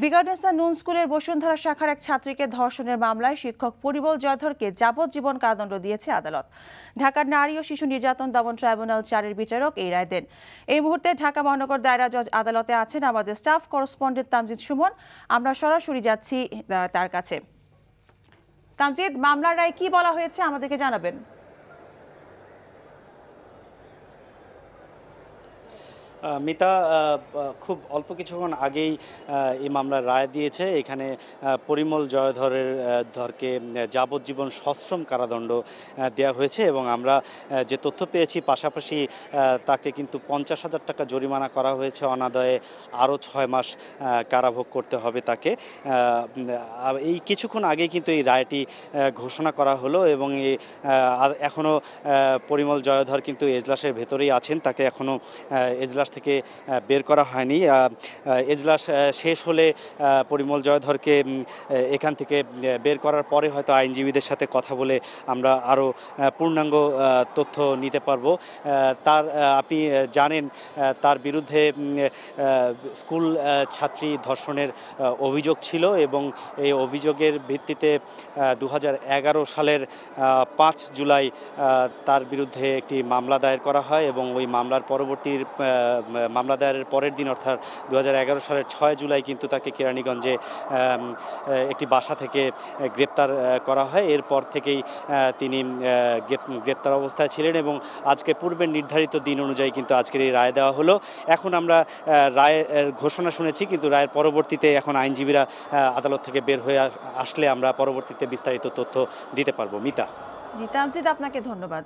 ভিগার্ডেন্সা নুন স্কুলের বসুন্ধরা শাখার এক ছাত্রীকে ধর্ষণের মামলায় শিক্ষক পরিমল জয়ধরকে যাবজ্জীবন কারাদণ্ড দিয়েছে আদালত। ঢাকার নারী ও শিশু নির্যাতন দমন ট্রাইব্যুনাল 4-এর বিচারক এই রায় দেন। এই মুহূর্তে ঢাকা মহানগর দায়রা জজ আদালতে আছেন আমাদের স্টাফ করেসপন্ডেন্ট তামজিদ সুমন। আমরা সরাসরি যাচ্ছি তার কাছে। তামজিদ, মামলার রায় কি বলা হয়েছে আমাদেরকে জানাবেন। মিতা খুব অল্প কিছুক্ষণ আগেই এই মামলার রায় দিয়েছে। এখানে পরিমল জয়ধরকে যাবজ্জীবন সশ্রম কারাদণ্ড দেওয়া হয়েছে এবং আমরা যে তথ্য পেয়েছি পাশাপাশি তাকে কিন্তু 50,000 টাকা জরিমানা করা হয়েছে, অনাদায়ে আরও 6 মাস কারাভোগ করতে হবে তাকে। এই কিছুক্ষণ আগেই কিন্তু এই রায়টি ঘোষণা করা হলো এবং এখনও পরিমল জয়ধর কিন্তু এজলাসের ভেতরেই আছেন, তাকে এখনও এজলাস থেকে বের করা হয়নি। এজলাস শেষ হলে পরিমল জয়ধরকে এখান থেকে বের করার পরে হয়তো আইনজীবীদের সাথে কথা বলে আমরা আরও পূর্ণাঙ্গ তথ্য নিতে পারবো। আপনি জানেন তার বিরুদ্ধে স্কুল ছাত্রী ধর্ষণের অভিযোগ ছিল এবং এই অভিযোগের ভিত্তিতে 2011 সালের 5 জুলাই তার বিরুদ্ধে একটি মামলা দায়ের করা হয় এবং ওই মামলা দায়েরের পরের দিন অর্থাৎ 2011 সালের 6 জুলাই কিন্তু তাকে কেরানীগঞ্জে একটি বাসা থেকে গ্রেপ্তার করা হয়। এরপর থেকেই তিনি গ্রেপ্তার অবস্থায় ছিলেন এবং আজকে পূর্বের নির্ধারিত দিন অনুযায়ী কিন্তু আজকের এই রায় দেওয়া হলো। এখন আমরা রায়ের ঘোষণা শুনেছি, কিন্তু রায়ের পরবর্তীতে এখন আইনজীবীরা আদালত থেকে বের হয়ে আসলে আমরা পরবর্তীতে বিস্তারিত তথ্য দিতে পারবো। মিতা। জি তামজিদ, আপনাকে ধন্যবাদ।